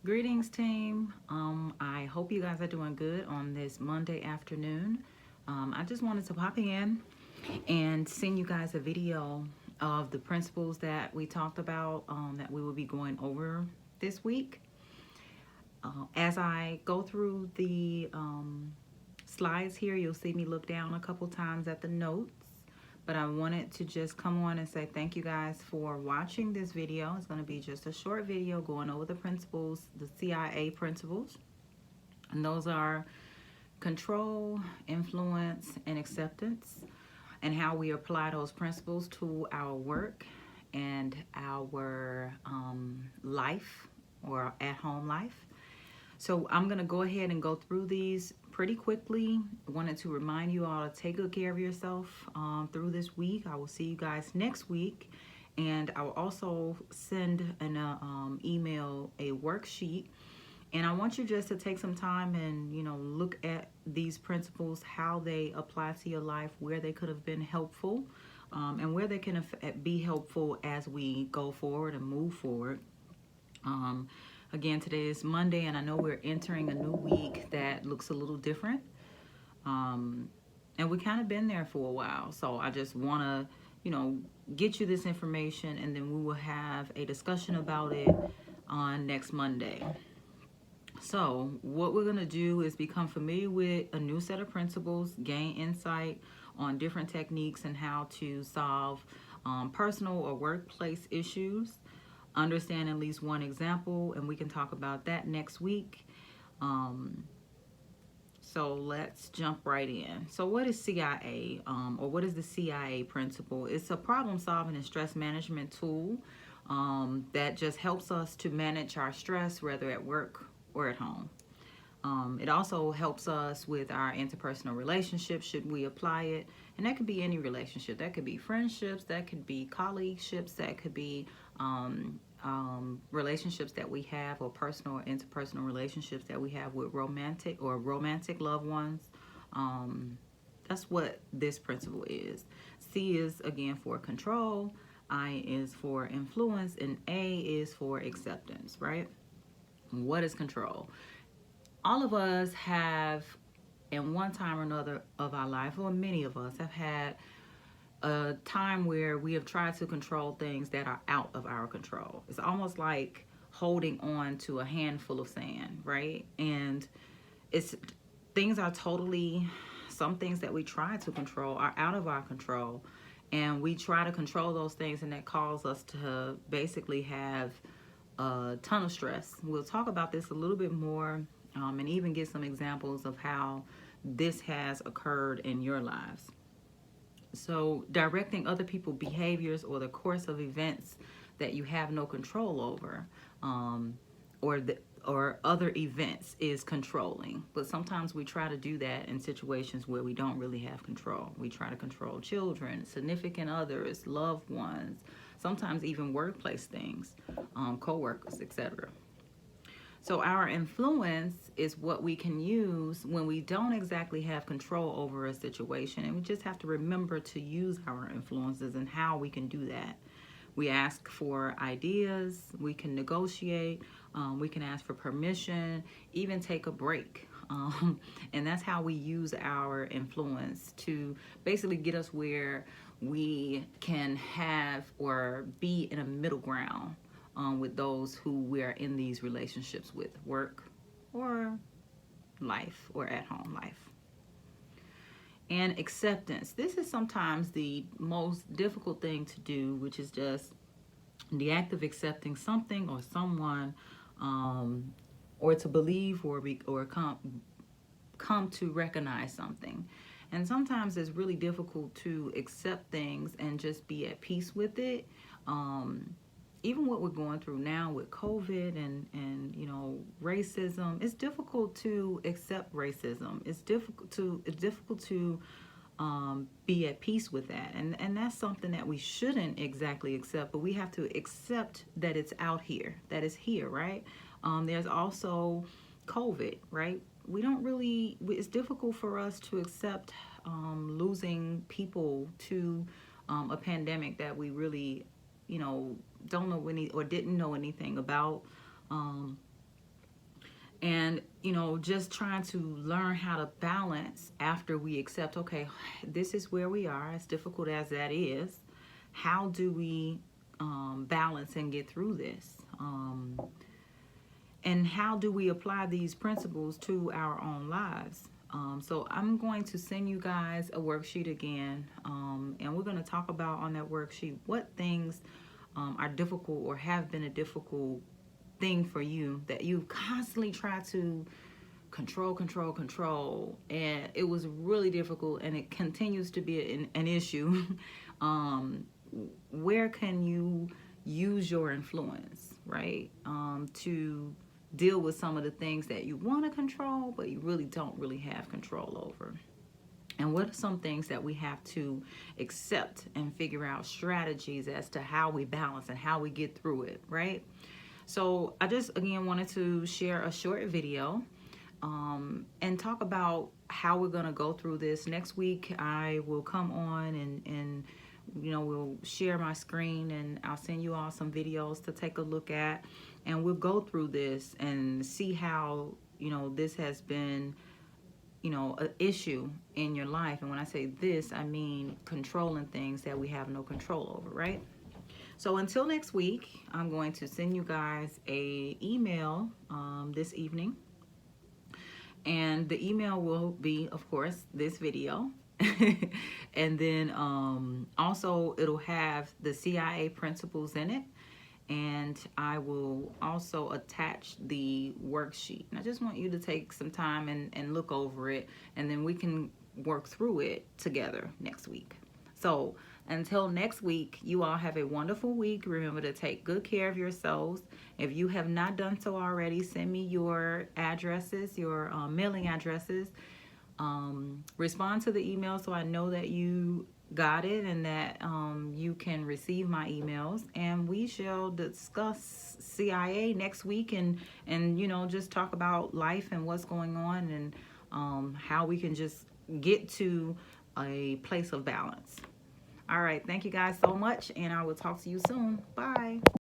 Greetings, team. I hope you guys are doing good on this Monday afternoon. I just wanted to pop in and send you guys a video of the principles that we talked about that we will be going over this week. As I go through the slides here, you'll see me look down a couple times at the notes. But I wanted to just come on and say thank you guys for watching this video. It's going to be just a short video going over the principles, the CIA principles. And those are control, influence, and acceptance, and how we apply those principles to our work and our life or at-home life. So I'm going to go ahead and go through these pretty quickly. I wanted to remind you all to take good care of yourself through this week. I will see you guys next week. And I will also send an email a worksheet. And I want you just to take some time and, look at these principles, how they apply to your life, where they could have been helpful, and where they can be helpful as we go forward and move forward. Again, today is Monday, and I know we're entering a new week that looks a little different. And we kind of been there for a while. So I just want to, get you this information, and then we will have a discussion about it on next Monday. So what we're going to do is become familiar with a new set of principles, gain insight on different techniques and how to solve personal or workplace issues. Understand at least one example, and we can talk about that next week. So let's jump right in. So what is CIA, or what is the CIA principle? It's a problem solving and stress management tool that just helps us to manage our stress, whether at work or at home. It also helps us with our interpersonal relationships, should we apply it. And that could be any relationship. That could be friendships, that could be colleagueships, that could be relationships that we have, or personal or interpersonal relationships that we have with romantic loved ones. That's what this principle is. C is, again, for control. I is for influence. And A is for acceptance, right? What is control? All of us have, in one time or another of our life, or many of us have had a time where we have tried to control things that are out of our control. It's almost like holding on to a handful of sand, right? And some things that we try to control are out of our control. And we try to control those things, and that causes us to basically have a ton of stress. We'll talk about this a little bit more, and even get some examples of how this has occurred in your lives. So directing other people's behaviors or the course of events that you have no control over, or other events, is controlling. But sometimes we try to do that in situations where we don't really have control. We try to control children, significant others, loved ones, sometimes even workplace things, co-workers, etc. So our influence is what we can use when we don't exactly have control over a situation. And we just have to remember to use our influences and how we can do that. We ask for ideas, we can negotiate, we can ask for permission, even take a break. And that's how we use our influence to basically get us where we can have or be in a middle ground with those who we're in these relationships with, work or life or at home life. And acceptance. This is sometimes the most difficult thing to do, which is just the act of accepting something or someone, or to believe or come to recognize something. And sometimes it's really difficult to accept things and just be at peace with it. Even what we're going through now with COVID and racism, it's difficult to accept racism. It's difficult to be at peace with that. And that's something that we shouldn't exactly accept, but we have to accept that it's out here, that it's here, right? There's also COVID, right? It's difficult for us to accept losing people to a pandemic that we really, don't know any or didn't know anything about. And, you know, just trying to learn how to balance after we accept, okay, this is where we are, as difficult as that is. How do we balance and get through this? And how do we apply these principles to our own lives? So I'm going to send you guys a worksheet again, and we're going to talk about on that worksheet what things are difficult or have been a difficult thing for you that you constantly try to control, and it was really difficult, and it continues to be an issue. Where can you use your influence, right, to deal with some of the things that you want to control but you really don't really have control over? And what are some things that we have to accept and figure out strategies as to how we balance and how we get through it, right? So I just, again, wanted to share a short video and talk about how we're going to go through this. Next week, I will come on and you know, we'll share my screen, and I'll send you all some videos to take a look at, and we'll go through this and see how, you know, this has been, you know, an issue in your life. And when I say this, I mean controlling things that we have no control over, right? So until next week, I'm going to send you guys a email this evening, and the email will be, of course, this video. And then also it'll have the CIA principles in it, and I will also attach the worksheet. And I just want you to take some time and look over it, and then we can work through it together next week. So until next week, you all have a wonderful week. Remember to take good care of yourselves. If you have not done so already, send me your addresses, your mailing addresses. Respond to the email so I know that you got it and that you can receive my emails. And we shall discuss CIA next week, and you know, just talk about life and what's going on, and how we can just get to a place of balance. All right, thank you guys so much, and I will talk to you soon. Bye.